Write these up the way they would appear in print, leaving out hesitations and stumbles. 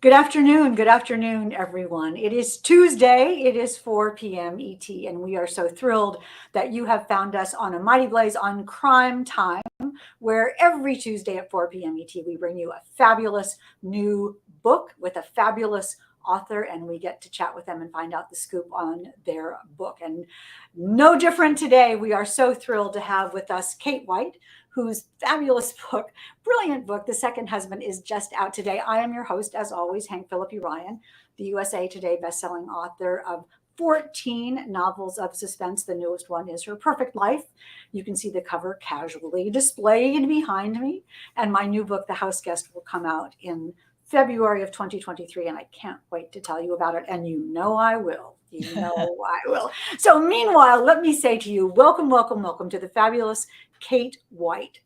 Good afternoon, everyone. It is Tuesday. It is 4 p.m. ET, and we are so thrilled that you have found us on a Mighty Blaze on Crime Time, where every Tuesday at 4 p.m. ET, we bring you a fabulous new book with a fabulous author, and we get to chat with them and find out the scoop on their book. And no different today. We are so thrilled to have with us Kate White, whose fabulous book, brilliant book, The Second Husband, is just out today. I am your host, as always, Hank Phillippi Ryan, the USA Today bestselling author of 14 novels of suspense. The newest one is Her Perfect Life. You can see the cover casually displayed behind me. And my new book, The House Guest, will come out in February of 2023, and I can't wait to tell you about it. And you know I will. You know I will. So meanwhile, let me say to you, welcome, welcome, welcome to the fabulous Kate White.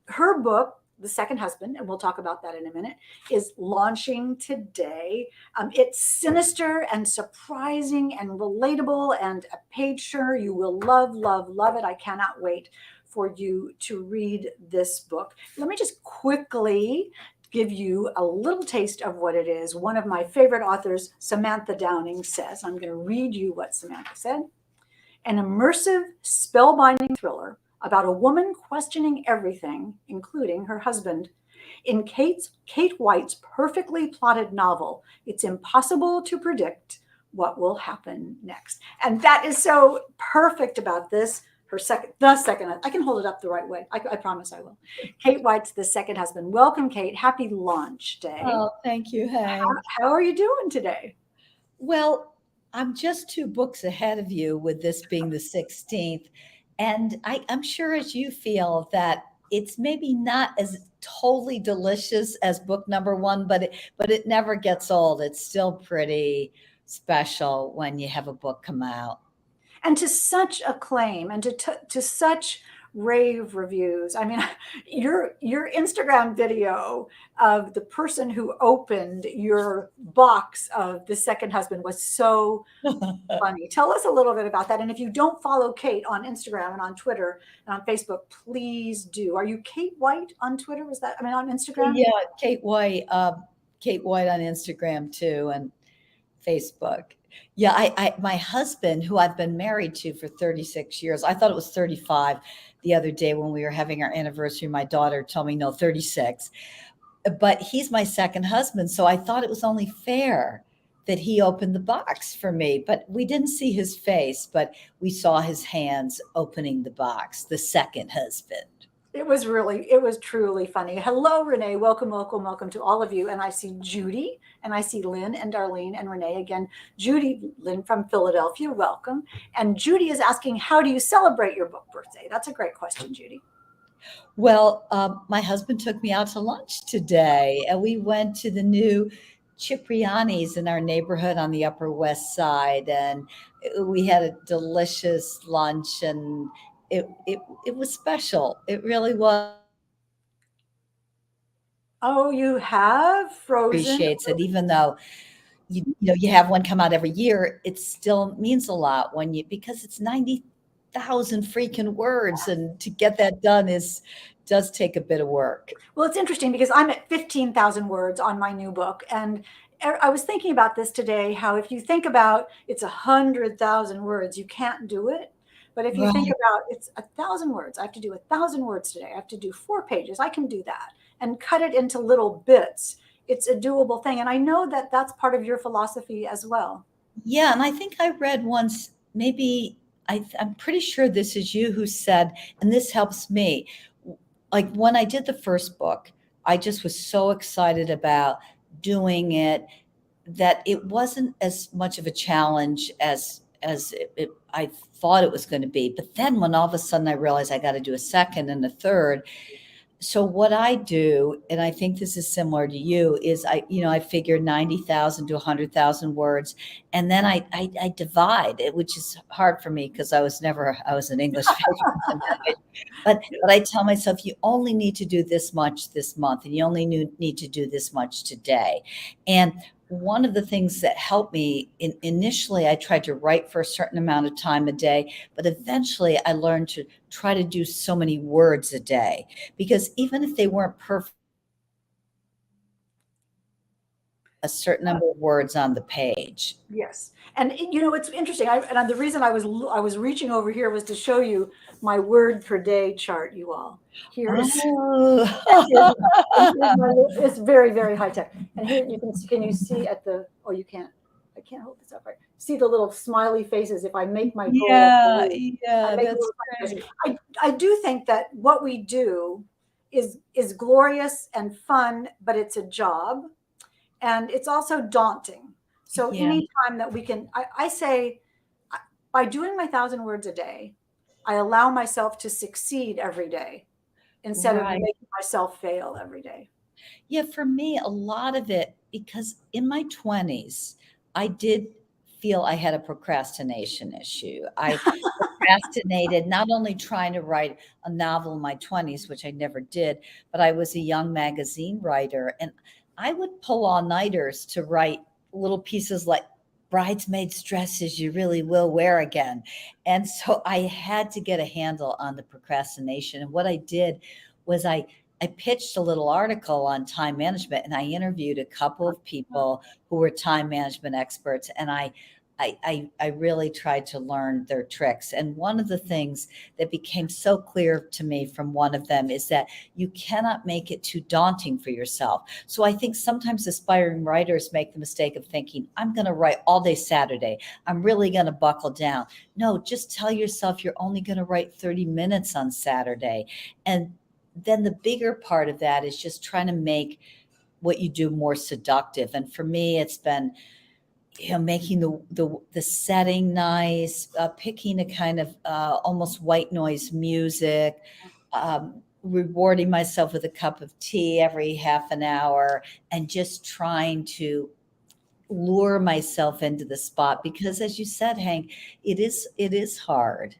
Her book, The Second Husband, and we'll talk about that in a minute, is launching today. It's sinister and surprising and relatable and a page turner. You will love, love, love it. I cannot wait for you to read this book. Let me just quickly give you a little taste of what it is. One of my favorite authors, Samantha Downing, says, I'm going to read you what Samantha said. An immersive, spellbinding thriller about a woman questioning everything, including her husband. In Kate White's perfectly plotted novel, it's impossible to predict what will happen next. And that is so perfect about this. The second, I can hold it up the right way. I promise I will. Kate White's The Second Husband. Welcome, Kate. Happy launch day. Oh, thank you, Hank. How are you doing today? Well, I'm just 2 books ahead of you with this being the 16th. And I'm sure as you feel that it's maybe not as totally delicious as book number 1, but it never gets old. It's still pretty special when you have a book come out. And to such acclaim and to such rave reviews. I mean, your Instagram video of the person who opened your box of The Second Husband was so funny. Tell us a little bit about that. And if you don't follow Kate on Instagram and on Twitter and on Facebook, please do. Are you Kate White on Twitter? On Instagram? Yeah, Kate White on Instagram too, and Facebook. Yeah, my husband, who I've been married to for 36 years, I thought it was 35 the other day when we were having our anniversary. My daughter told me, no, 36. But he's my second husband, so I thought it was only fair that he opened the box for me. But we didn't see his face, but we saw his hands opening the box, the second husband. It was truly funny. Hello, Renee. Welcome, welcome, welcome to all of you. And I see Judy, and I see Lynn and Darlene and Renee again. Judy, Lynn from Philadelphia, welcome. And Judy is asking, how do you celebrate your book birthday? That's a great question, Judy. Well, my husband took me out to lunch today, and we went to the new Cipriani's in our neighborhood on the Upper West Side, and we had a delicious lunch, and it was special. It really was. Oh, you have Frozen. Appreciates it, even though you have one come out every year. It still means a lot because it's 90,000 freaking words, and to get that done does take a bit of work. Well, it's interesting because I'm at 15,000 words on my new book, and I was thinking about this today, how if you think about it's 100,000 words, you can't do it. But if you think about it's 1,000 words, I have to do 1,000 words today. I have to do 4 pages. I can do that and cut it into little bits. It's a doable thing. And I know that that's part of your philosophy as well. Yeah. And I think I read once, maybe I'm pretty sure this is you who said, and this helps me. Like when I did the first book, I just was so excited about doing it that it wasn't as much of a challenge as I thought it was going to be. But then when all of a sudden I realized I got to do a second and a third. So what I do, and I think this is similar to you, is I figure 90,000 to 100,000 words, and then I divide it, which is hard for me because I was an English major. But I tell myself, you only need to do this much this month, and you only need to do this much today. And one of the things that helped me initially, I tried to write for a certain amount of time a day, but eventually I learned to try to do so many words a day, because even if they weren't perfect, a certain number of words on the page. Yes. And it's interesting. And the reason I was reaching over here was to show you my word per day chart, you all. Here is Oh. it's very, very high tech. And here can you see at the, oh, you can't, I can't hold this up right. See the little smiley faces. If I make my goal, Yeah, I yeah, make that's little, great. I do think that what we do is glorious and fun, but it's a job, and it's also daunting. So Yeah, anytime that we can, I say, by doing my 1,000 words a day, I allow myself to succeed every day instead of right. making myself fail every day. Yeah, for me, a lot of it, because in my 20s, I did feel I had a procrastination issue. I procrastinated not only trying to write a novel in my 20s, which I never did, but I was a young magazine writer, and I would pull all-nighters to write little pieces like bridesmaids dresses you really will wear again. And so I had to get a handle on the procrastination. And what I did was I pitched a little article on time management, and I interviewed a couple of people who were time management experts, and I really tried to learn their tricks. And one of the things that became so clear to me from one of them is that you cannot make it too daunting for yourself. So I think sometimes aspiring writers make the mistake of thinking, I'm going to write all day Saturday. I'm really going to buckle down. No, just tell yourself you're only going to write 30 minutes on Saturday. And then the bigger part of that is just trying to make what you do more seductive. And for me, it's been, making the setting nice, picking a kind of almost white noise music, rewarding myself with a cup of tea every half an hour, and just trying to lure myself into the spot. Because as you said, Hank, it is hard.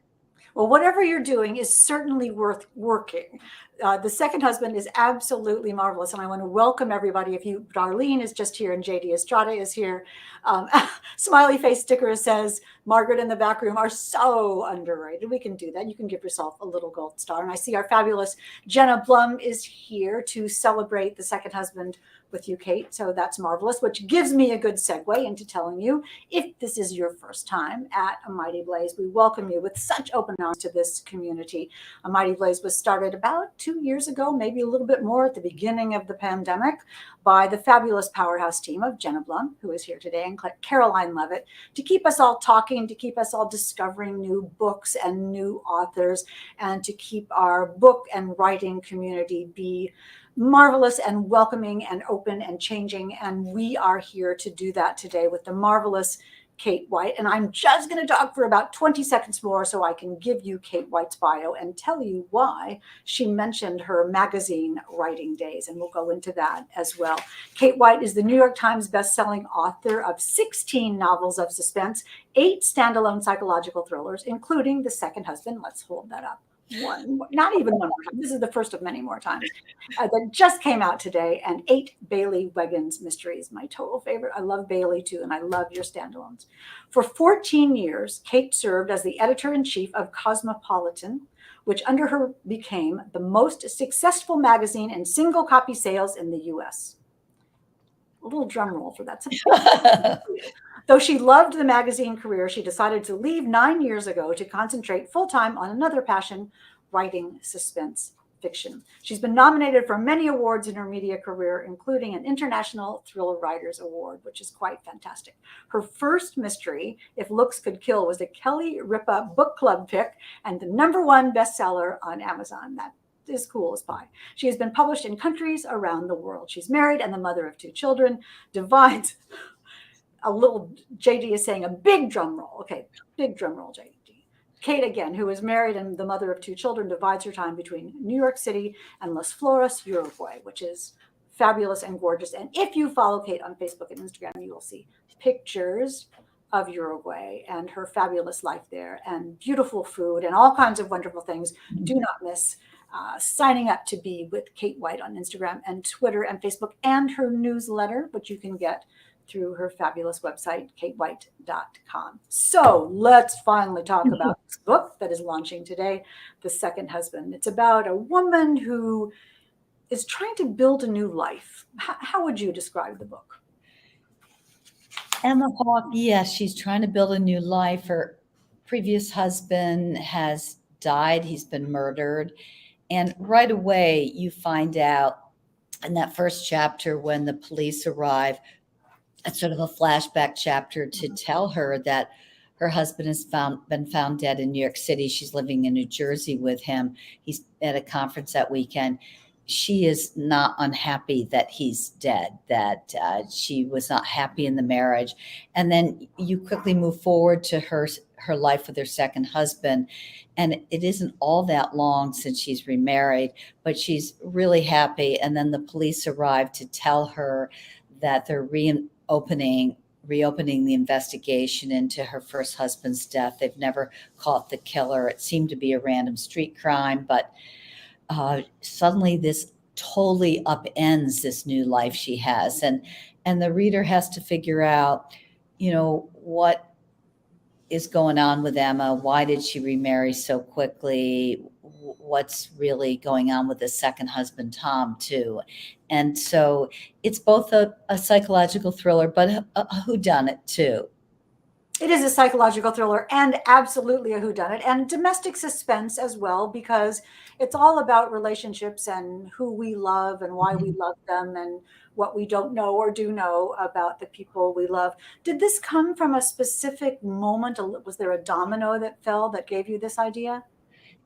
Well, whatever you're doing is certainly worth working. The Second Husband is absolutely marvelous, and I want to welcome everybody. Darlene is just here, and JD Estrada is here. Um, Smiley face sticker says Margaret in the back room are so underrated. We can do that. You can give yourself a little gold star. And I see our fabulous Jenna Blum is here to celebrate the Second Husband with you, Kate. So that's marvelous, which gives me a good segue into telling you, if this is your first time at A Mighty Blaze, we welcome you with such open arms to this community. A Mighty Blaze was started about 2 years ago, maybe a little bit more, at the beginning of the pandemic, by the fabulous powerhouse team of Jenna Blum, who is here today, and Caroline Levitt, to keep us all talking, to keep us all discovering new books and new authors, and to keep our book and writing community be marvelous and welcoming and open and changing. And we are here to do that today with the marvelous Kate White. And I'm just going to talk for about 20 seconds more so I can give you Kate White's bio and tell you why she mentioned her magazine writing days. And we'll go into that as well. Kate White is the New York Times bestselling author of 16 novels of suspense, 8 standalone psychological thrillers, including The Second Husband. Let's hold that up. Not even one more time. This is the first of many more times that just came out today, and 8 Bailey Wiggins mysteries, my total favorite. I love Bailey too, and I love your standalones. For 14 years, Kate served as the editor-in-chief of Cosmopolitan, which under her became the most successful magazine in single copy sales in the US. A little drum roll for that. Though she loved the magazine career, she decided to leave 9 years ago to concentrate full-time on another passion, writing suspense fiction. She's been nominated for many awards in her media career, including an International Thriller Writers Award, which is quite fantastic. Her first mystery, If Looks Could Kill, was the Kelly Ripa Book Club pick and the #1 bestseller on Amazon. That is cool as pie. She has been published in countries around the world. She's married and the mother of 2 children, divides a little, JD is saying a big drum roll. Okay, big drum roll, JD. Kate, again, who is married and the mother of 2 children, divides her time between New York City and Las Flores, Uruguay, which is fabulous and gorgeous. And if you follow Kate on Facebook and Instagram, you will see pictures of Uruguay and her fabulous life there, and beautiful food and all kinds of wonderful things. Do not miss signing up to be with Kate White on Instagram and Twitter and Facebook, and her newsletter, which you can get through her fabulous website, katewhite.com. So let's finally talk about this book that is launching today, The Second Husband. It's about a woman who is trying to build a new life. How would you describe the book? Emma Hawke, yes, she's trying to build a new life. Her previous husband has died, he's been murdered. And right away, you find out in that first chapter when the police arrive, it's sort of a flashback chapter to tell her that her husband has been found dead in New York City. She's living in New Jersey with him. He's at a conference that weekend. She is not unhappy that he's dead, that she was not happy in the marriage. And then you quickly move forward to her life with her second husband. And it isn't all that long since she's remarried, but she's really happy. And then the police arrive to tell her that they're reopening the investigation into her first husband's death. They've never caught the killer. It seemed to be a random street crime, but suddenly this totally upends this new life she has, and the reader has to figure out, what is going on with Emma. Why did she remarry so quickly? What's really going on with the second husband, Tom, too? And so it's both a psychological thriller, but a whodunit too. It is a psychological thriller and absolutely a whodunit, and domestic suspense as well, because it's all about relationships and who we love and why we love them and what we don't know or do know about the people we love. Did this come from a specific moment? Was there a domino that fell that gave you this idea?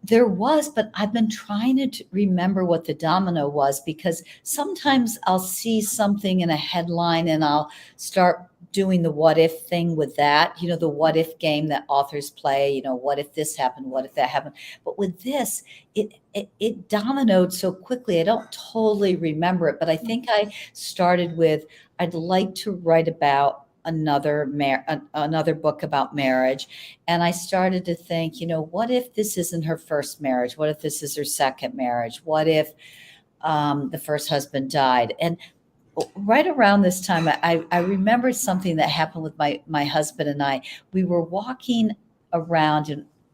There was, but I've been trying to remember what the domino was, because sometimes I'll see something in a headline and I'll start doing the what if thing with that, the what if game that authors play, what if this happened, what if that happened. But with this, it dominoed so quickly. I don't totally remember it, but I think I started with, I'd like to write about another book about marriage. And I started to think, what if this isn't her first marriage? What if this is her second marriage? What if the first husband died? And right around this time, I remembered something that happened with my husband and I. We were walking around,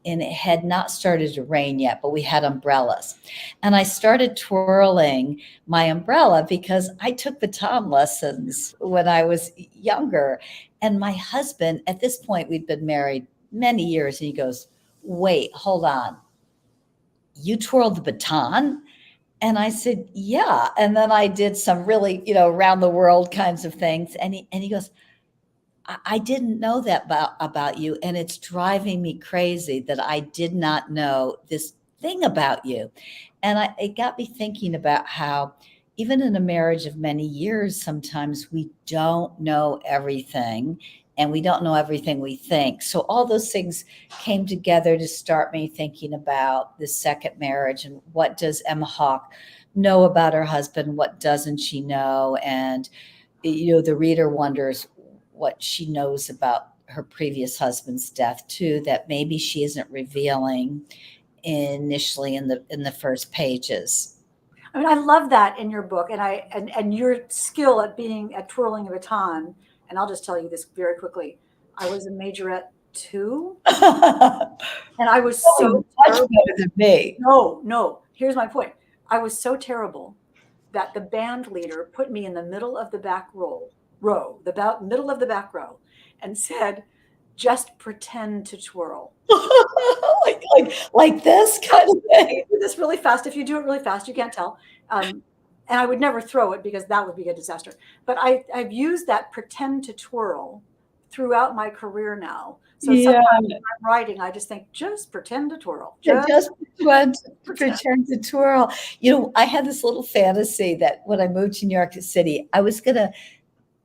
and it had not started to rain yet, but we had umbrellas. And I started twirling my umbrella because I took baton lessons when I was younger. And my husband, at this point, we'd been married many years, and he goes, "Wait, hold on. You twirled the baton?" And I said, "Yeah." And then I did some really, around the world kinds of things. And he goes, I didn't know that about you, and it's driving me crazy that I did not know this thing about you. And it got me thinking about how even in a marriage of many years, sometimes we don't know everything, and we don't know everything we think. So all those things came together to start me thinking about the second marriage, and what does Emma Hawke know about her husband? What doesn't she know? And the reader wonders what she knows about her previous husband's death too, that maybe she isn't revealing initially in the first pages. I mean, I love that in your book, and your skill at twirling a baton. And I'll just tell you this very quickly. I was a majorette too, and I was so Much better than me. No. Here's my point. I was so terrible that the band leader put me in the middle of the back middle of the back row, and said, "Just pretend to twirl." like this kind of thing. Do this really fast. If you do it really fast, you can't tell. And I would never throw it because that would be a disaster. But I've used that pretend to twirl throughout my career now. So sometimes when I'm writing, I just think, just pretend to twirl. Just pretend to twirl. I had this little fantasy that when I moved to New York City, I was going to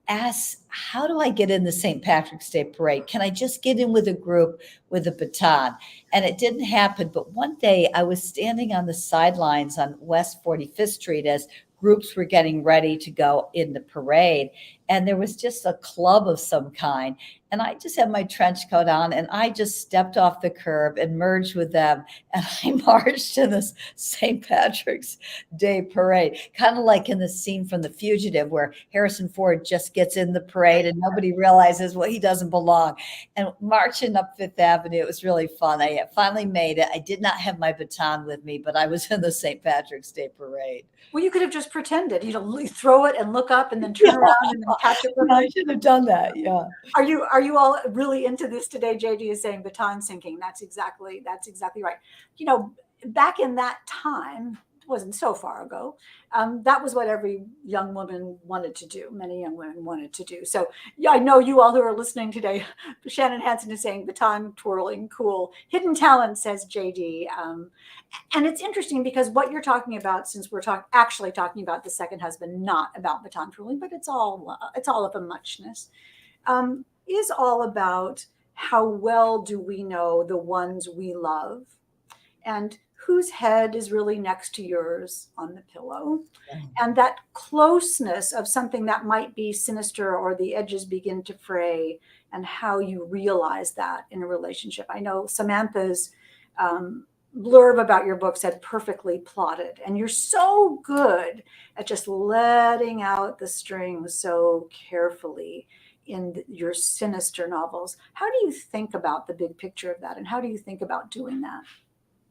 ask, how do I get in the St. Patrick's Day parade? Can I just get in with a group with a baton? And it didn't happen. But one day I was standing on the sidelines on West 45th Street as groups were getting ready to go in the parade. And there was just a club of some kind. And I just had my trench coat on and I just stepped off the curb and merged with them. And I marched to this St. Patrick's Day parade, kind of like in the scene from The Fugitive where Harrison Ford just gets in the parade and nobody realizes, well, he doesn't belong. And marching up Fifth Avenue, it was really fun. I finally made it. I did not have my baton with me, but I was in the St. Patrick's Day parade. Well, you could have just pretended, throw it and look up and then turn around and then catch it. I should have done that. Yeah. Are you all really into this today? JD is saying baton sinking. That's exactly right. Back in that time, it wasn't so far ago, that was what every young woman wanted to do. Many young women wanted to do. So yeah, I know you all who are listening today. Shannon Hansen is saying baton twirling, cool. Hidden talent, says JD. And it's interesting because what you're talking about, since we're actually talking about the second husband, not about baton twirling, but it's all of a muchness, is all about how well do we know the ones we love and whose head is really next to yours on the pillow. Yeah. And that closeness of something that might be sinister or the edges begin to fray, and how you realize that in a relationship. I know Samantha's blurb about your book said perfectly plotted, and you're so good at just letting out the strings so carefully in your sinister novels. How do you think about the big picture of that, and how do you think about doing that?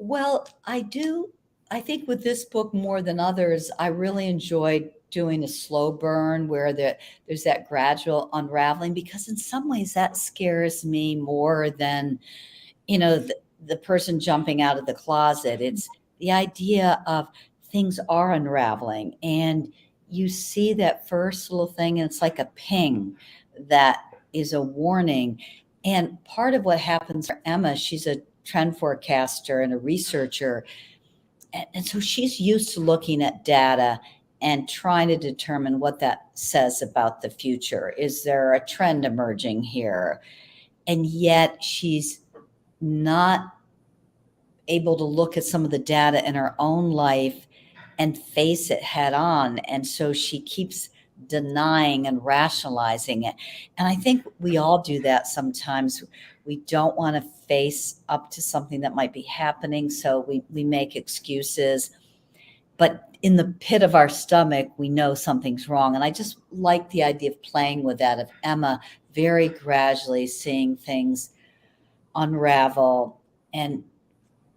Well, I do. I think with this book more than others, I really enjoyed doing a slow burn where there's that gradual unraveling, because in some ways that scares me more than, the person jumping out of the closet. It's the idea of things are unraveling and you see that first little thing and it's like a ping that is a warning. And part of what happens for Emma, she's a trend forecaster and a researcher. And so she's used to looking at data and trying to determine what that says about the future. Is there a trend emerging here? And yet she's not able to look at some of the data in her own life and face it head on. And so she keeps denying and rationalizing it. And I think we all do that sometimes. We don't want to face up to something that might be happening. So we make excuses. But in the pit of our stomach, we know something's wrong. And I just like the idea of playing with that, of Emma very gradually seeing things unravel and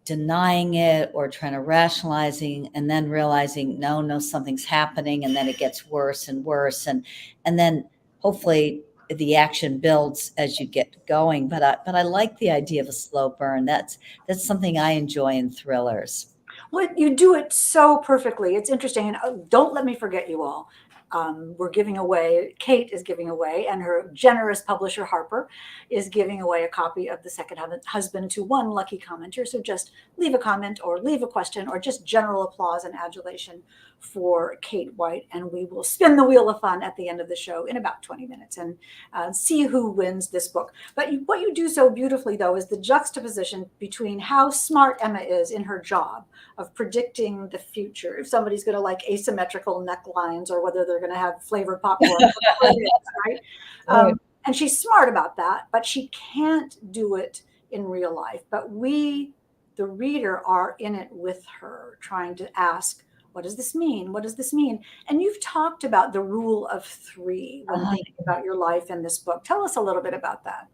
denying it or trying to rationalizing and then realizing no, something's happening, and then it gets worse and worse, and then hopefully the action builds as you get going. But I like the idea of a slow burn. That's something I enjoy in thrillers. Well, you do it so perfectly. It's interesting. And don't let me forget you all. Kate is giving away, and her generous publisher, Harper, is giving away a copy of The Second Husband to one lucky commenter. So just leave a comment or leave a question or just general applause and adulation for Kate White, and we will spin the wheel of fun at the end of the show in about 20 minutes and see who wins this book. But what you do so beautifully, though, is the juxtaposition between how smart Emma is in her job of predicting the future. If somebody's going to like asymmetrical necklines or whether they're going to have flavored popcorn, right? Right. And she's smart about that, but she can't do it in real life. But we, the reader, are in it with her, trying to ask, what does this mean? What does this mean? And you've talked about the rule of three when thinking about your life in this book. Tell us a little bit about that.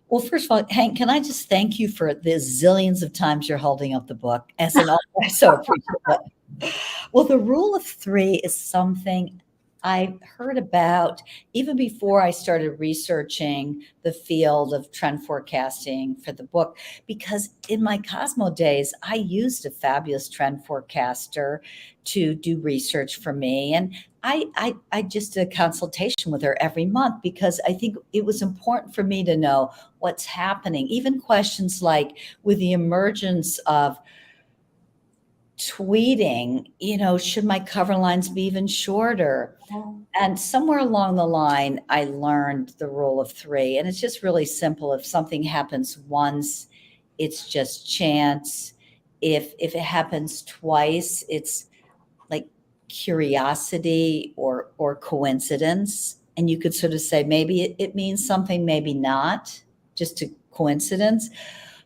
Well, first of all, Hank, can I just thank you for the zillions of times you're holding up the book as an author? I so appreciate it. Well, the rule of three is something I heard about even before I started researching the field of trend forecasting for the book, because in my Cosmo days, I used a fabulous trend forecaster to do research for me. And I just did a consultation with her every month because I think it was important for me to know what's happening. Even questions like, with the emergence of tweeting, should my cover lines be even shorter? And somewhere along the line, I learned the rule of three. And it's just really simple. If something happens once, it's just chance. If it happens twice, it's like curiosity or coincidence. and you could sort of say maybe it means something, maybe not, just a coincidence.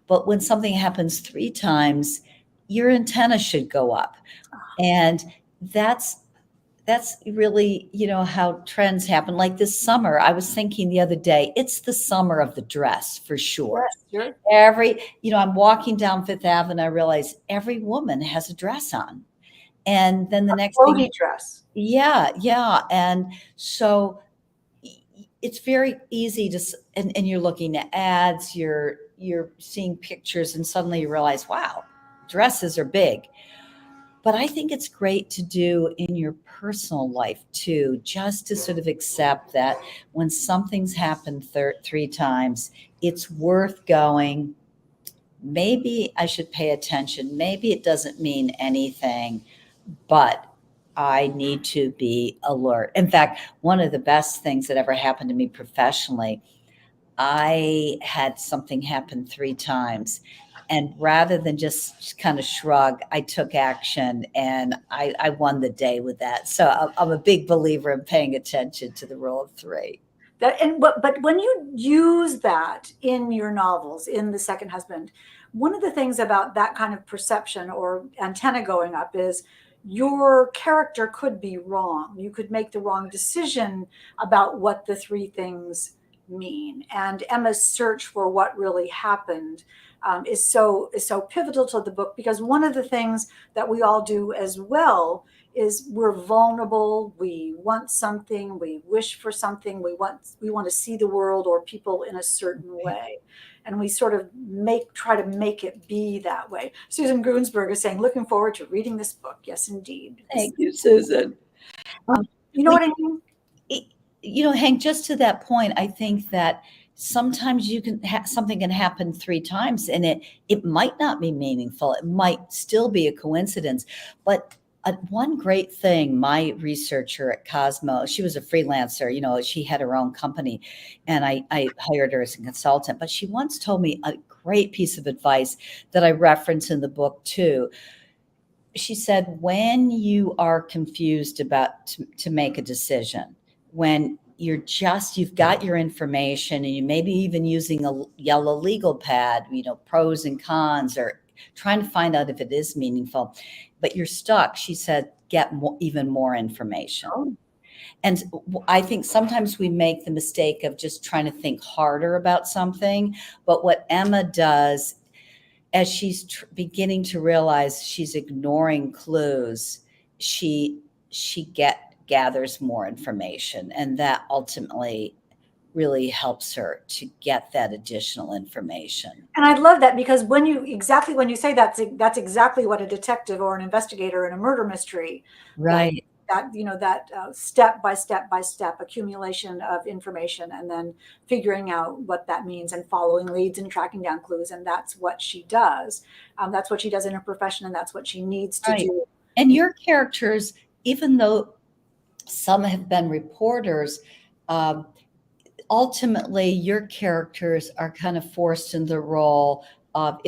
But when something happens 3 times, your antenna should go up. And that's really, how trends happen. Like this summer, I was thinking the other day, it's the summer of the dress for sure. Yes, sure. I'm walking down Fifth Avenue, I realize every woman has a dress on. And then the next thing, Floaty dress. yeah. And so it's very easy and you're looking at ads, you're seeing pictures, and suddenly you realize, wow, dresses are big. But I think it's great to do in your personal life too, just to sort of accept that when something's happened 3 times, it's worth going. Maybe I should pay attention. Maybe it doesn't mean anything, but I need to be alert. In fact, one of the best things that ever happened to me professionally, I had something happen 3 times. And rather than just kind of shrug, I took action, and I won the day with that. So I'm a big believer in paying attention to the rule of 3. But when you use that in your novels, in The Second Husband, one of the things about that kind of perception or antenna going up is your character could be wrong. You could make the wrong decision about what the 3 things mean. And Emma's search for what really happened is so pivotal to the book, because one of the things that we all do as well is we're vulnerable. We want something, we wish for something, we want to see the world or people in a certain way, and we sort of try to make it be that way. Susan Grunsberg is saying, looking forward to reading this book. Yes, indeed. Thank you, Susan. You know what I mean? Hank, just to that point, I think that sometimes something can happen 3 times, and it might not be meaningful. It might still be a coincidence. But one great thing, my researcher at Cosmo, she was a freelancer, she had her own company, and I hired her as a consultant. But she once told me a great piece of advice that I reference in the book too. She said, when you are confused about to make a decision, when you've got your information, and you maybe even using a yellow legal pad, pros and cons, or trying to find out if it is meaningful, but you're stuck, she said, get even more information. Oh. And I think sometimes we make the mistake of just trying to think harder about something. But what Emma does, as she's beginning to realize she's ignoring clues, she gathers more information, and that ultimately really helps her to get that additional information. And I love that, because when you say that, that's exactly what a detective or an investigator in a murder mystery, right, that step by step accumulation of information, and then figuring out what that means, and following leads and tracking down clues. And that's what she does. That's what she does in her profession, and that's what she needs to do. And your characters, even though some have been reporters, ultimately your characters are kind of forced in the role of,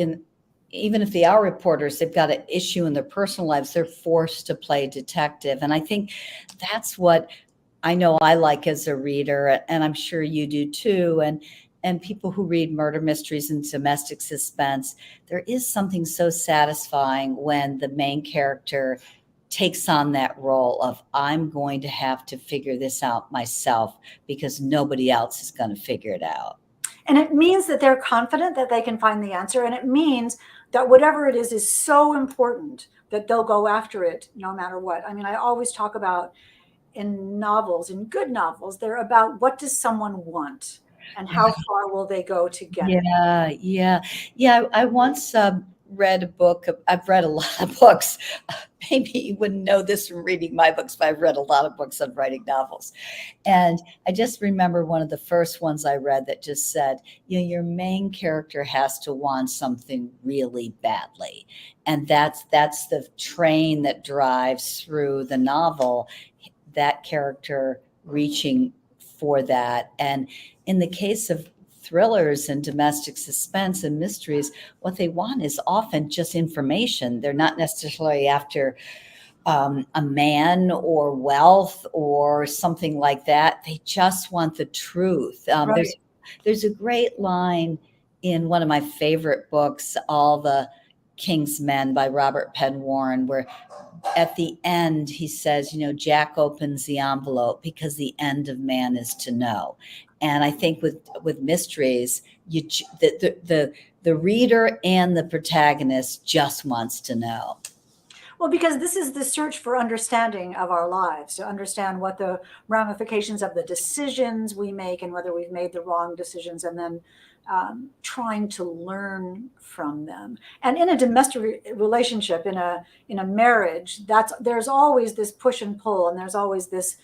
even if they are reporters, they've got an issue in their personal lives, they're forced to play detective. And I think that's what I know I like as a reader, and I'm sure you do too. And people who read murder mysteries and domestic suspense, there is something so satisfying when the main character takes on that role of, I'm going to have to figure this out myself, because nobody else is going to figure it out. And it means that they're confident that they can find the answer. And it means that whatever it is so important that they'll go after it no matter what. I mean, I always talk about, in novels, in good novels, they're about, what does someone want and how far will they go to get it? Yeah. I once read a book. I've read a lot of books. Maybe you wouldn't know this from reading my books, but I've read a lot of books on writing novels. And I just remember one of the first ones I read that just said, your main character has to want something really badly. And that's the train that drives through the novel, that character reaching for that. And in the case of thrillers and domestic suspense and mysteries, what they want is often just information. They're not necessarily after a man or wealth or something like that. They just want the truth. Right. There's a great line in one of my favorite books, All the King's Men by Robert Penn Warren, where at the end he says, Jack opens the envelope because the end of man is to know. And I think with mysteries, the reader and the protagonist just wants to know. Well, because this is the search for understanding of our lives, to understand what the ramifications of the decisions we make and whether we've made the wrong decisions, and then trying to learn from them. And in a domestic relationship, in a marriage, there's always this push and pull, and there's always this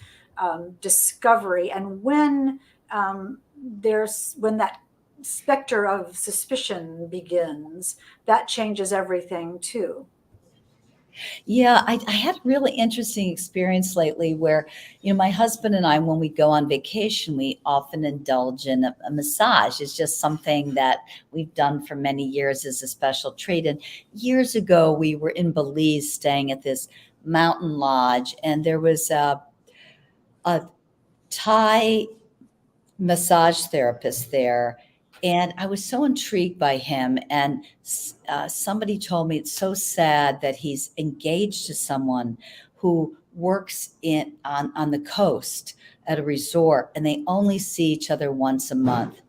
discovery. And when that specter of suspicion begins, that changes everything too. Yeah, I had a really interesting experience lately where, my husband and I, when we go on vacation, we often indulge in a massage. It's just something that we've done for many years as a special treat. And years ago, we were in Belize staying at this mountain lodge, and there was a Thai massage therapist there. And I was so intrigued by him. And somebody told me it's so sad that he's engaged to someone who works on the coast at a resort, and they only see each other once a month.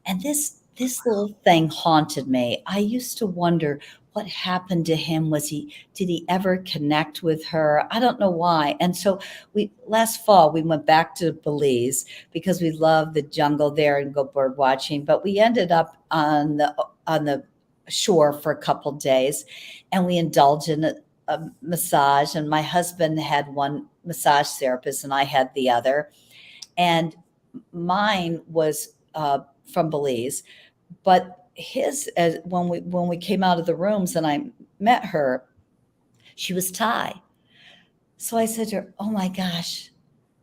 And this little thing haunted me. I used to wonder what happened to him. Did he ever connect with her? I don't know why. And so last fall we went back to Belize because we love the jungle there and go bird watching. But we ended up on the shore for a couple days, and we indulged in a massage. And my husband had one massage therapist, and I had the other. And mine was from Belize, but when we came out of the rooms and I met her, she was Thai. So I said to her, "Oh my gosh,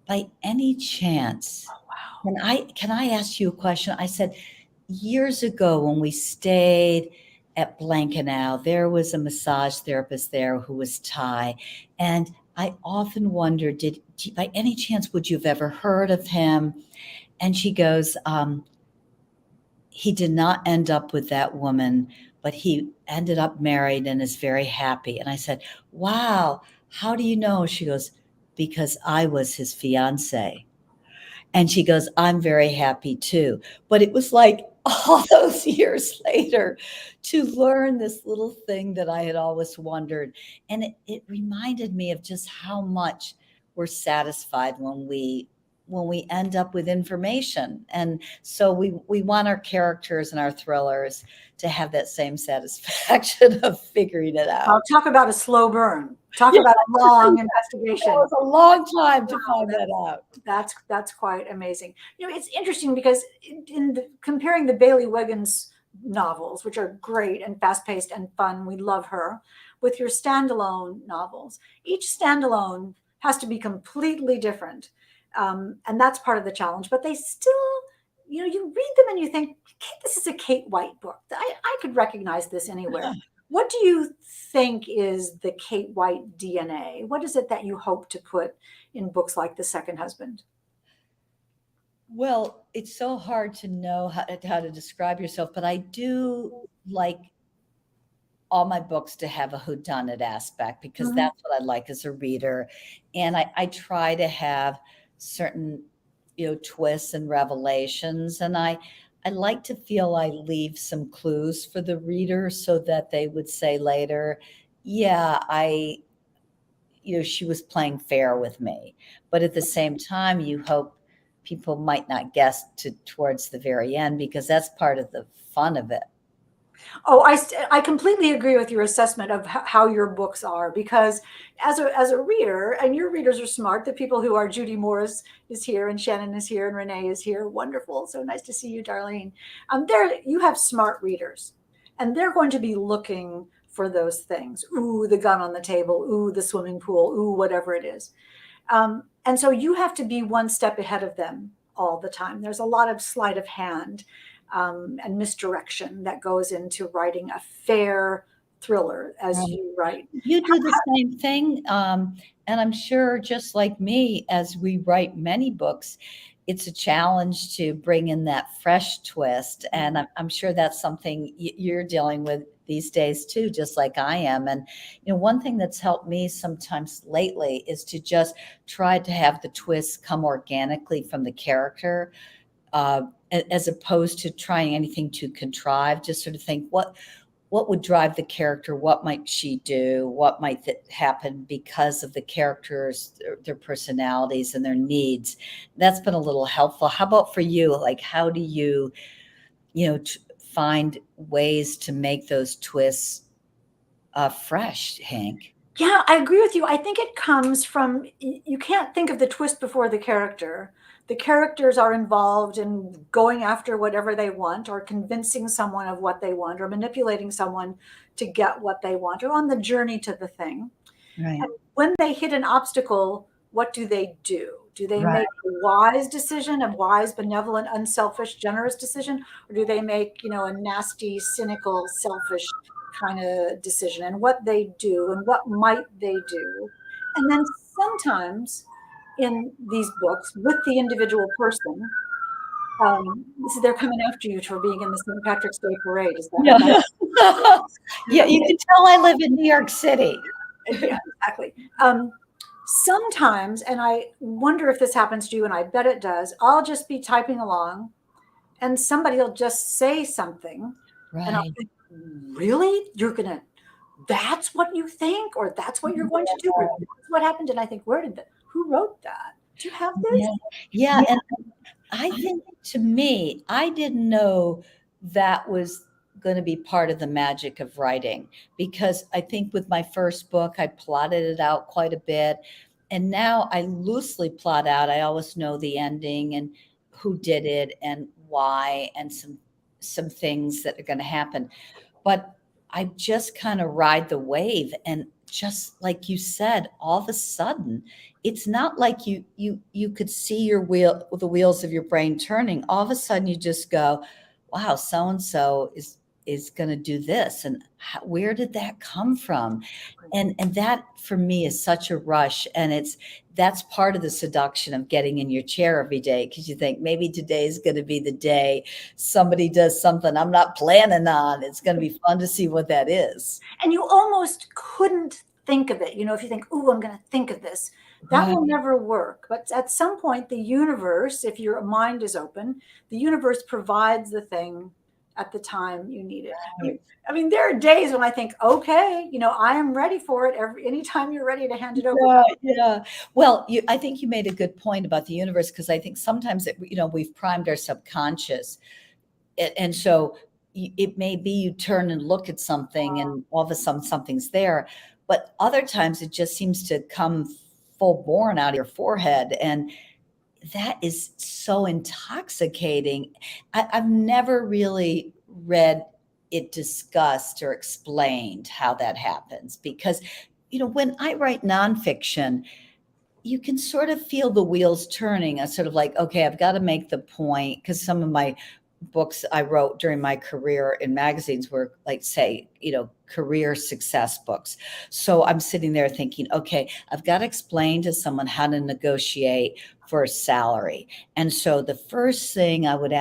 by any chance, can I ask you a question?" I said, "Years ago when we stayed at Blankenau, there was a massage therapist there who was Thai, and I often wondered, by any chance would you have ever heard of him?" And she goes, "He did not end up with that woman, but he ended up married and is very happy." And I said, "Wow, how do you know?" She goes, "Because I was his fiance." And she goes, "I'm very happy too." But it was like all those years later to learn this little thing that I had always wondered. And it reminded me of just how much we're satisfied when we end up with information. And so we want our characters and our thrillers to have that same satisfaction of figuring it out. I'll talk about a slow burn. Talk Yeah, about a long it investigation. was a long time to find that out. That's quite amazing. It's interesting because comparing the Bailey Wiggins novels, which are great and fast paced and fun, we love her, with your standalone novels. Each standalone has to be completely different, and that's part of the challenge. But they still, you read them and you think, this is a Kate White book. I could recognize this anywhere. What do you think is the Kate White DNA? What is it that you hope to put in books like The Second Husband? Well, it's so hard to know how to describe yourself, but I do like all my books to have a whodunit aspect because Mhm. that's what I like as a reader. And I try to have certain, twists and revelations. And I like to feel I leave some clues for the reader so that they would say later, yeah, she was playing fair with me. But at the same time, you hope people might not guess towards the very end because that's part of the fun of it. Oh, I completely agree with your assessment of how your books are, because as a reader, and your readers are smart, the people who are, Judy Morris is here, and Shannon is here, and Renee is here. Wonderful. So nice to see you, Darlene. You have smart readers, and they're going to be looking for those things. Ooh, the gun on the table. Ooh, the swimming pool. Ooh, whatever it is. And so you have to be one step ahead of them all the time. There's a lot of sleight of hand and misdirection that goes into writing a fair, thriller as Right. you write. You do the same thing. And I'm sure, just like me, as we write many books, it's a challenge to bring in that fresh twist. And I'm sure that's something you're dealing with these days too, just like I am. And, one thing that's helped me sometimes lately is to just try to have the twists come organically from the character, as opposed to trying anything to contrive. Just sort of think, what would drive the character? What might she do? What might happen because of the characters, their personalities and their needs? That's been a little helpful. How about for you? Like, how do you, find ways to make those twists fresh, Hank? Yeah, I agree with you. I think it comes from, you can't think of the twist before the character. The characters are involved in going after whatever they want, or convincing someone of what they want, or manipulating someone to get what they want, or on the journey to the thing. Right. And when they hit an obstacle, what do they do? Do they Right. make a wise decision, a wise, benevolent, unselfish, generous decision? Or do they make, a nasty, cynical, selfish kind of decision? And what they do and what might they do? And then sometimes in these books with the individual person, so they're coming after you for being in the St. Patrick's Day parade. Is that? Yeah. Yeah, you can tell I live in New York City. Yeah, exactly. Sometimes, and I wonder if this happens to you, and I bet it does, I'll just be typing along and somebody will just say something. And I'll Right. think, really? That's what you think? Or that's what you're going to do? Or that's what happened? And I think, who wrote that? Do you have this? Yeah. And I think, to me, I didn't know that was going to be part of the magic of writing, because I think with my first book, I plotted it out quite a bit. And now I loosely plot out. I always know the ending and who did it and why, and some things that are going to happen. But I just kind of ride the wave. And just like you said, all of a sudden, it's not like you could see the wheels of your brain turning. All of a sudden you just go, wow, so and so is going to do this, and where did that come from? And that for me is such a rush. And that's part of the seduction of getting in your chair every day, because you think maybe today's going to be the day somebody does something I'm not planning on. It's going to be fun to see what that is. And you almost couldn't think of it. If you think, "Ooh, I'm going to think of this," that Right. will never work. But at some point, the universe, if your mind is open, the universe provides the thing at the time you need it. I mean, there are days when I think, okay, I am ready for it. Anytime you're ready to hand it over. Yeah, yeah. Well, I think you made a good point about the universe, because I think sometimes we've primed our subconscious, and so it may be you turn and look at something, and all of a sudden something's there. But other times it just seems to come full born out of your forehead, and that is so intoxicating. I've never really read it discussed or explained how that happens, because when I write nonfiction, you can sort of feel the wheels turning. I sort of like, okay, I've got to make the point, because some of my books I wrote during my career in magazines were, like, say, career success books. So I'm sitting there thinking, okay, I've got to explain to someone how to negotiate for a salary. And so the first thing I would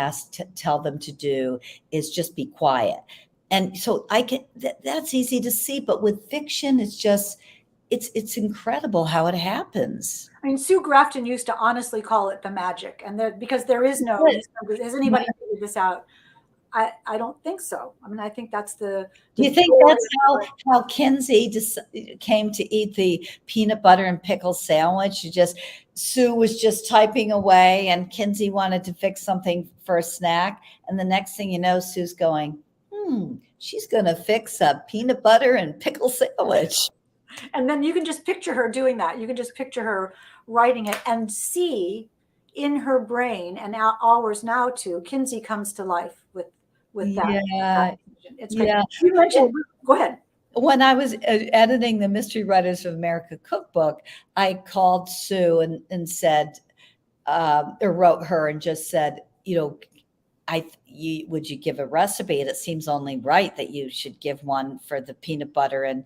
tell them to do is just be quiet. And so that's easy to see, but with fiction, it's incredible how it happens. I mean, Sue Grafton used to honestly call it the magic, and because there is no, has anybody figured this out? I don't think so. I mean, I think that's Do you think that's how Kinsey just came to eat the peanut butter and pickle sandwich? Sue was just typing away, and Kinsey wanted to fix something for a snack. And the next thing you know, Sue's going, she's going to fix a peanut butter and pickle sandwich. And then you can just picture her doing that. You can just picture her writing it and see in her brain, and ours now too, Kinsey comes to life with that. Yeah. It's great. You mentioned, go ahead. When I was editing the Mystery Writers of America cookbook, I called Sue and said, or wrote her and just said, would you give a recipe? And it seems only right that you should give one for the peanut butter and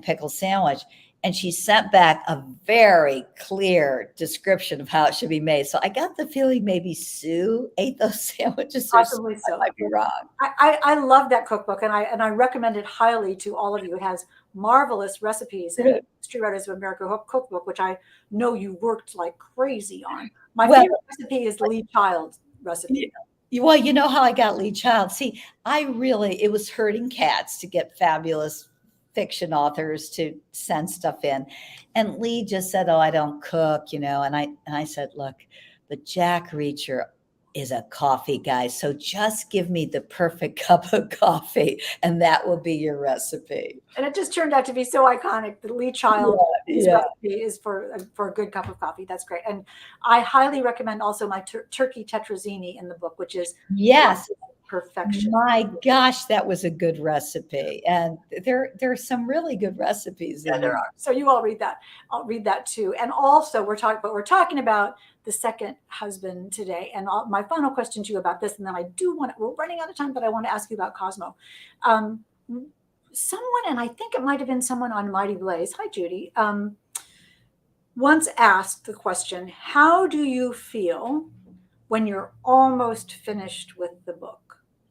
pickle sandwich. And she sent back a very clear description of how it should be made. So I got the feeling maybe Sue ate those sandwiches, or Possibly I so. might be wrong. I love that cookbook, and I recommend it highly to all of you. It has marvelous recipes and History Writers of America cookbook, which I know you worked like crazy on. My Well, favorite recipe is Lee Child recipe. well, you know how I got Lee Child. See, it was hurting cats to get fabulous fiction authors to send stuff in. And Lee just said, "Oh, I don't cook," and I said, "Look, but Jack Reacher is a coffee guy. So just give me the perfect cup of coffee and that will be your recipe." And it just turned out to be so iconic. The Lee Child recipe is for a good cup of coffee. That's great. And I highly recommend also my turkey tetrazzini in the book, which is perfection. My gosh, that was a good recipe. And there are some really good recipes. Yeah, there are. So you all read that. I'll read that too. And also we're talking about the second husband today. And my final question to you about this, and then we're running out of time, but I want to ask you about Cosmo. Someone, and I think it might have been someone on Mighty Blaze, hi Judy, once asked the question, how do you feel when you're almost finished with the book?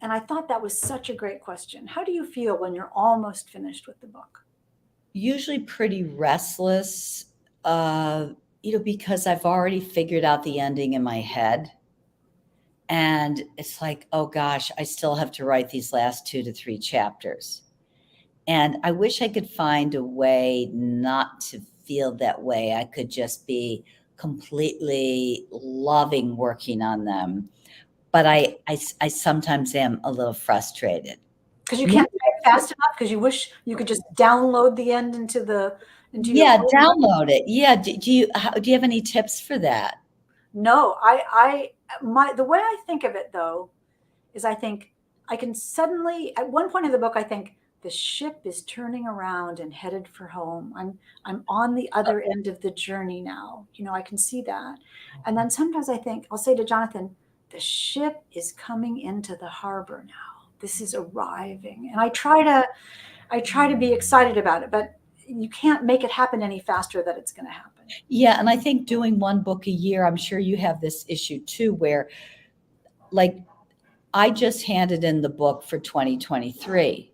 And I thought that was such a great question. How do you feel when you're almost finished with the book? Usually pretty restless, because I've already figured out the ending in my head. And it's like, oh gosh, I still have to write these last 2 to 3 chapters. And I wish I could find a way not to feel that way. I could just be completely loving working on them. But I sometimes am a little frustrated. Because you can't type fast enough, because you wish you could just download the end into your download it. Yeah. Do you have any tips for that? No, the way I think of it though, is I think I can suddenly, at one point in the book, I think the ship is turning around and headed for home. I'm on the other end of the journey now. I can see that. And then sometimes I think, I'll say to Jonathan, the ship is coming into the harbor now. This is arriving. And I try to be excited about it, but you can't make it happen any faster than it's going to happen. Yeah. And I think doing one book a year, I'm sure you have this issue too, where like I just handed in the book for 2023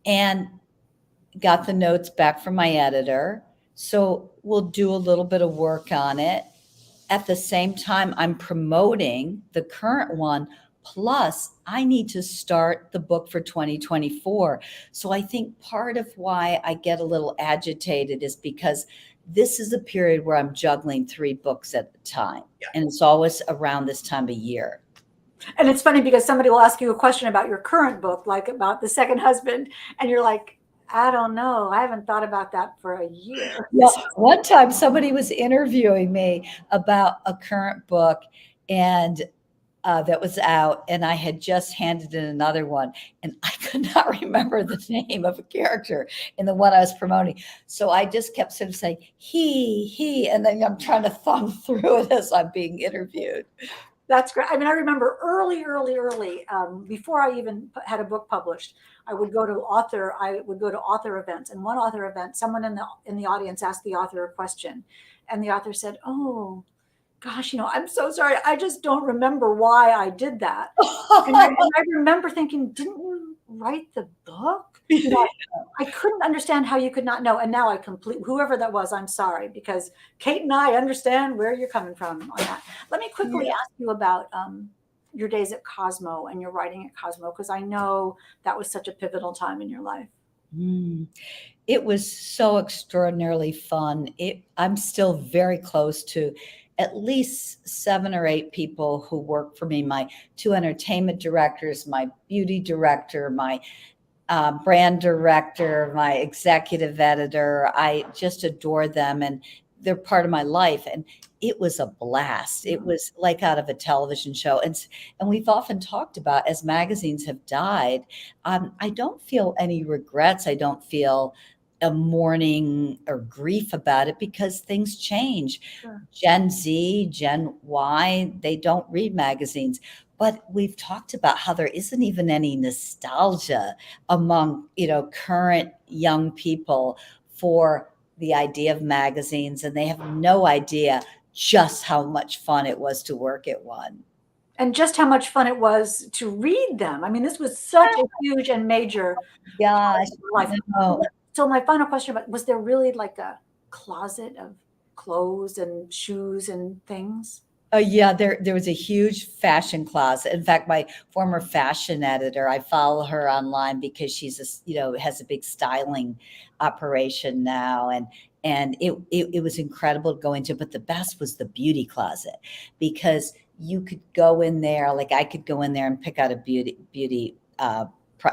and got the notes back from my editor. So we'll do a little bit of work on it. At the same time, I'm promoting the current one. Plus, I need to start the book for 2024. So I think part of why I get a little agitated is because this is a period where I'm juggling 3 books at a time. Yeah. And it's always around this time of year. And it's funny because somebody will ask you a question about your current book, like about the second husband, and you're like, I don't know. I haven't thought about that for a year. Yeah. One time somebody was interviewing me about a current book and that was out, and I had just handed in another one, and I could not remember the name of a character in the one I was promoting. So I just kept sort of saying, he, and then I'm trying to thumb through it as I'm being interviewed. That's great. I mean, I remember early, before I even had a book published, I would go to author events, and one author event, someone in the audience asked the author a question, and the author said, "Oh, gosh, I'm so sorry. I just don't remember why I did that." And I remember thinking, didn't you write the book? I couldn't understand how you could not know. And now whoever that was, I'm sorry, because Kate and I understand where you're coming from on that. Let me quickly ask you about your days at Cosmo and your writing at Cosmo, because I know that was such a pivotal time in your life. It was so extraordinarily fun. I'm still very close to at least 7 or 8 people who work for me, my 2 entertainment directors, my beauty director, my brand director, my executive editor. I just adore them, and they're part of my life. And it was a blast. It was like out of a television show. And we've often talked about, as magazines have died, I don't feel any regrets. I don't feel a mourning or grief about it because things change. Sure. Gen Z, Gen Y, they don't read magazines. But we've talked about how there isn't even any nostalgia among, current young people for the idea of magazines, and they have no idea just how much fun it was to work at one. And just how much fun it was to read them. I mean, this was such a huge and major part Gosh, of my life. no. So my final question, was there really like a closet of clothes and shoes and things? Yeah, there was a huge fashion closet. In fact, my former fashion editor, I follow her online because she's has a big styling operation now, and it was incredible to go into. But the best was the beauty closet because you could go in there, like I could go in there and pick out a beauty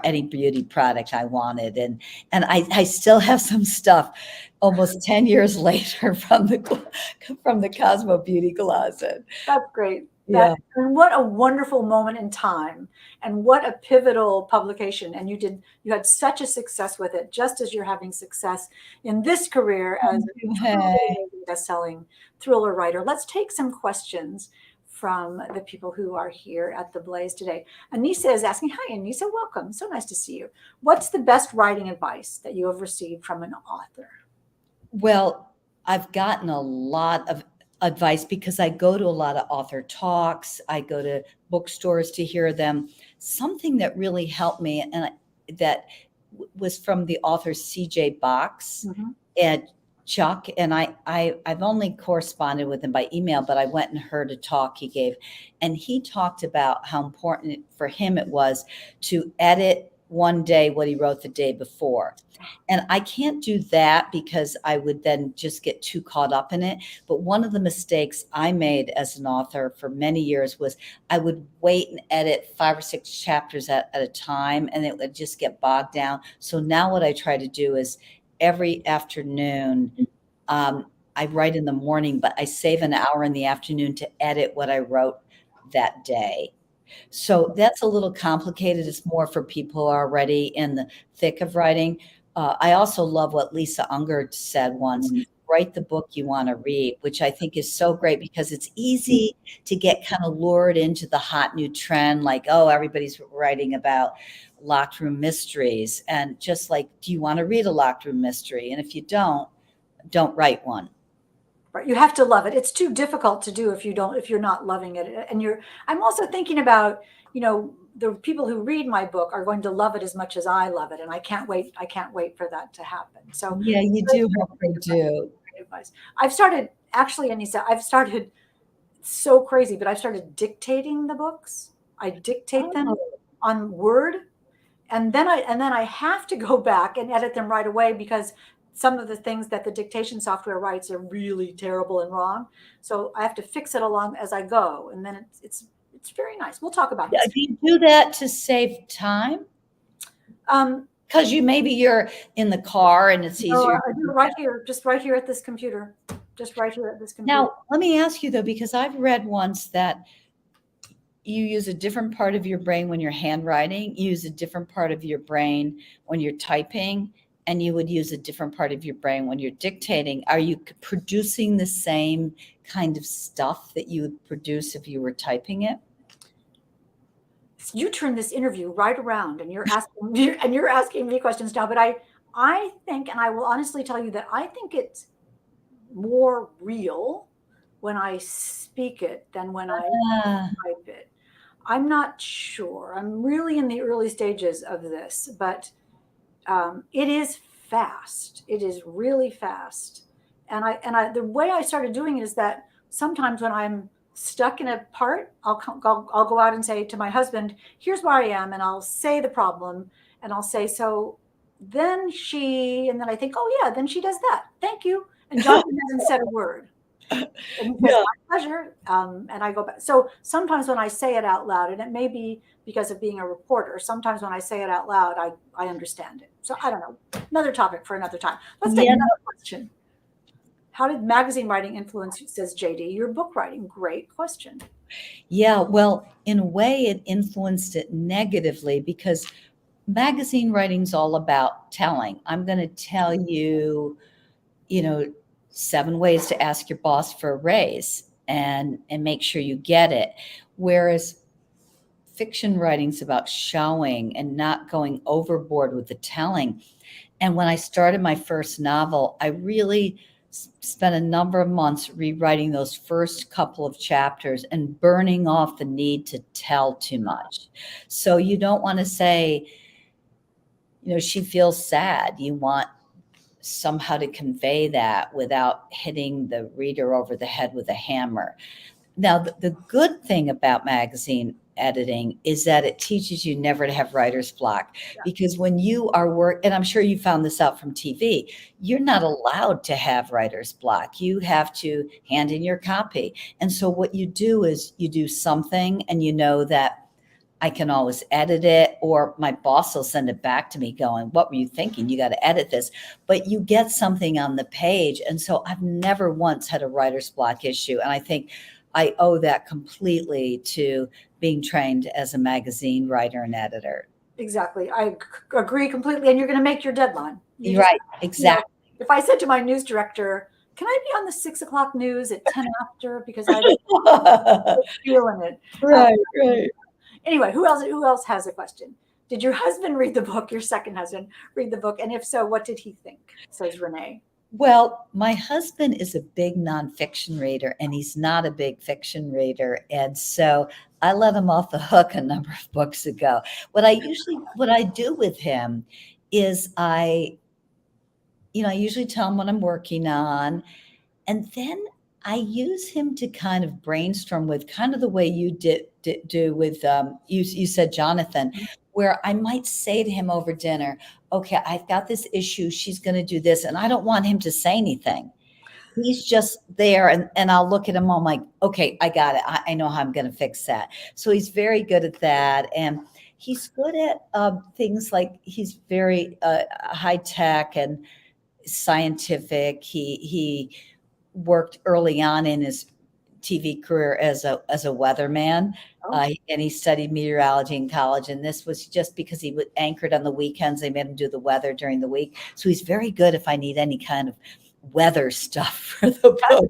any beauty product I wanted, and I still have some stuff almost 10 years later from the Cosmo beauty closet. That's great. Yeah. And what a wonderful moment in time, and what a pivotal publication. And you had such a success with it, just as you're having success in this career as a truly amazing best-selling thriller writer. Let's take some questions from the people who are here at the Blaze today. Anissa is asking, hi, Anissa, welcome. So nice to see you. What's the best writing advice that you have received from an author? Well, I've gotten a lot of advice because I go to a lot of author talks. I go to bookstores to hear them. Something that really helped me, and that was from the author C.J. Box and Chuck. And I've only corresponded with him by email, but I went and heard a talk he gave, and he talked about how important for him it was to edit one day what he wrote the day before. And I can't do that because I would then just get too caught up in it. But one of the mistakes I made as an author for many years was I would wait and edit 5 or 6 chapters at a time, and it would just get bogged down. So now what I try to do is every afternoon, I write in the morning, but I save an hour in the afternoon to edit what I wrote that day. So that's a little complicated. It's more for people who are already in the thick of writing. I also love what Lisa Unger said once, write the book you want to read, which I think is so great because it's easy to get kind of lured into the hot new trend, like, oh, everybody's writing about locked room mysteries. And just like, do you want to read a locked room mystery? And if you don't write one. Right. You have to love it. It's too difficult to do if you're not loving it. And I'm also thinking about, the people who read my book are going to love it as much as I love it. And I can't wait for that to happen. So yeah, you do hope they do. Advice. I've started, actually, Anissa, so crazy, but I've started dictating the books. I dictate them on Word. And then I have to go back and edit them right away because some of the things that the dictation software writes are really terrible and wrong. So I have to fix it along as I go. And then it's very nice. We'll talk about this. Do you do that to save time? Because you're in the car and it's easier. No, I do it right here, just right here at this computer. Now, let me ask you though, because I've read once that you use a different part of your brain when you're handwriting, you use a different part of your brain when you're typing, and you would use a different part of your brain when you're dictating. Are you producing the same kind of stuff that you would produce if you were typing it? You turn this interview right around, and you're asking me questions now. But I think, and I will honestly tell you that I think it's more real when I speak it than when I type it. I'm not sure. I'm really in the early stages of this, but it is fast. It is really fast. And the way I started doing it is that sometimes when I'm stuck in a part, I'll go out and say to my husband, here's where I am. And I'll say the problem, and I'll say, so then and then I think, oh yeah, then she does that. Thank you. And Jonathan hasn't said a word. And he says, my pleasure. And I go back. So sometimes when I say it out loud, and it may be because of being a reporter, sometimes when I say it out loud, I understand it. So I don't know. Another topic for another time. Let's take another question. How did magazine writing influence, says JD, your book writing? Great question. Yeah, well, in a way, it influenced it negatively because magazine writing's all about telling. I'm going to tell you, 7 ways to ask your boss for a raise and make sure you get it. Whereas fiction writing's about showing and not going overboard with the telling. And when I started my first novel, I really spent a number of months rewriting those first couple of chapters and burning off the need to tell too much. So you don't want to say, she feels sad. You want somehow to convey that without hitting the reader over the head with a hammer. Now, the good thing about magazine editing is that it teaches you never to have writer's block, because when you are and I'm sure you found this out from TV, you're not allowed to have writer's block. You have to hand in your copy. And so what you do is you do something and you know that I can always edit it, or my boss will send it back to me going, what were you thinking? You got to edit this. But you get something on the page. And so I've never once had a writer's block issue. And I think I owe that completely to being trained as a magazine writer and editor. Exactly. I agree completely. And you're going to make your deadline. Right. Exactly. If I said to my news director, can I be on the 6 o'clock news at 10 after? Because I'm feeling it. Right. Anyway, who else has a question? Did your husband read the book, your second husband read the book? And if so, what did he think? Says Renee. Well, my husband is a big nonfiction reader and he's not a big fiction reader. And so I let him off the hook a number of books ago. What I do with him is I usually tell him what I'm working on. And then I use him to kind of brainstorm with, kind of the way you do with, you said Jonathan, where I might say to him over dinner, okay, I've got this issue. She's going to do this. And I don't want him to say anything. He's just there. And I'll look at him. I'm like, okay, I got it. I know how I'm going to fix that. So he's very good at that. And he's good at things like, he's very high tech and scientific. He worked early on in his TV career as a weatherman. And he studied meteorology in college. And this was just because he was anchored on the weekends. They made him do the weather during the week. So he's very good if I need any kind of weather stuff for the book.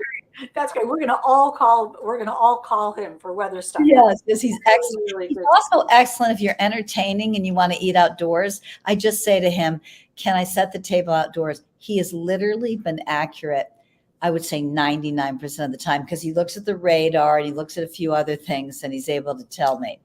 That's great. We're gonna all call him for weather stuff. Yes, because he's excellent. Really he's also excellent if you're entertaining and you want to eat outdoors. I just say to him, can I set the table outdoors? He has literally been accurate, I would say 99% of the time, because he looks at the radar and he looks at a few other things and he's able to tell me.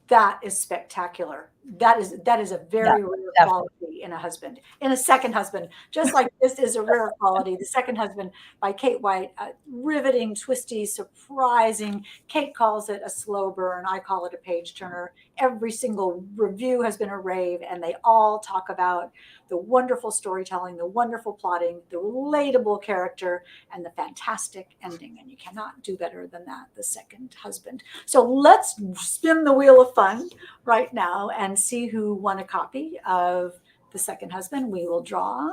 That is spectacular. That is a very rare quality in a husband, in a second husband. Just like this is a rare quality. The Second Husband by Kate White, riveting, twisty, surprising. Kate calls it a slow burn. I call it a page turner. Every single review has been a rave, and they all talk about the wonderful storytelling, the wonderful plotting, the relatable character, and the fantastic ending. And you cannot do better than that, The Second Husband. So let's spin the wheel of fun right now and see who won a copy of The Second Husband. We will draw.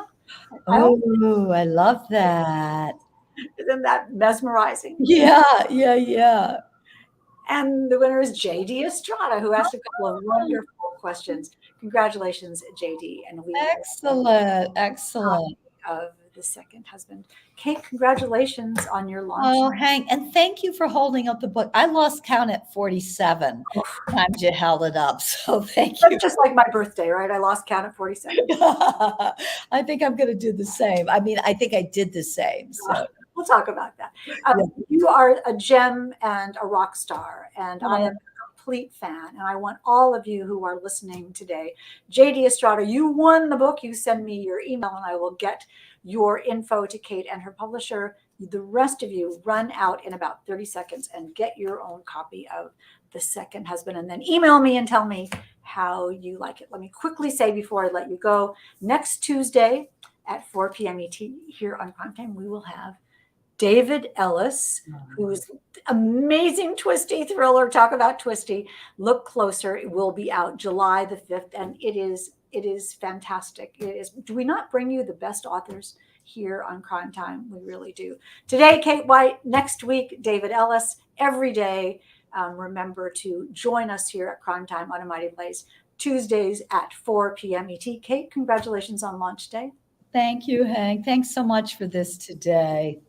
Oh, I love that. Isn't that mesmerizing? Yeah. And the winner is JD Estrada, who asked a couple of wonderful questions. Congratulations, JD. And we excellent. Of The Second Husband. Kate, congratulations on your launch. Oh, Hank, and thank you for holding up the book. I lost count at 47 times you held it up. So thank you. That's just like my birthday, right? I lost count at 47. I think I'm going to do the same. I mean, I think I did the same. So. We'll talk about that. You are a gem and a rock star, and I am a complete fan. And I want all of you who are listening today, JD Estrada, you won the book. You send me your email, and I will get your info to Kate and her publisher. The rest of you run out in about 30 seconds and get your own copy of The Second Husband, and then email me and tell me how you like it. Let me quickly say before I let you go, next Tuesday at 4 p.m. ET here on Primetime, we will have David Ellis, who's amazing twisty thriller. Talk about twisty. Look Closer. It will be out July the 5th, and it is fantastic. It is. Do we not bring you the best authors here on Crime Time? We really do. Today, Kate White. Next week, David Ellis. Every day, remember to join us here at Crime Time on A Mighty Blaze. Tuesdays at 4 p.m. ET. Kate, congratulations on launch day. Thank you, Hank. Thanks so much for this today.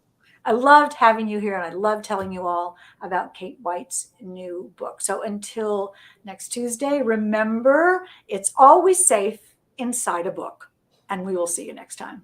I loved having you here, and I love telling you all about Kate White's new book. So until next Tuesday, remember, it's always safe inside a book, and we will see you next time.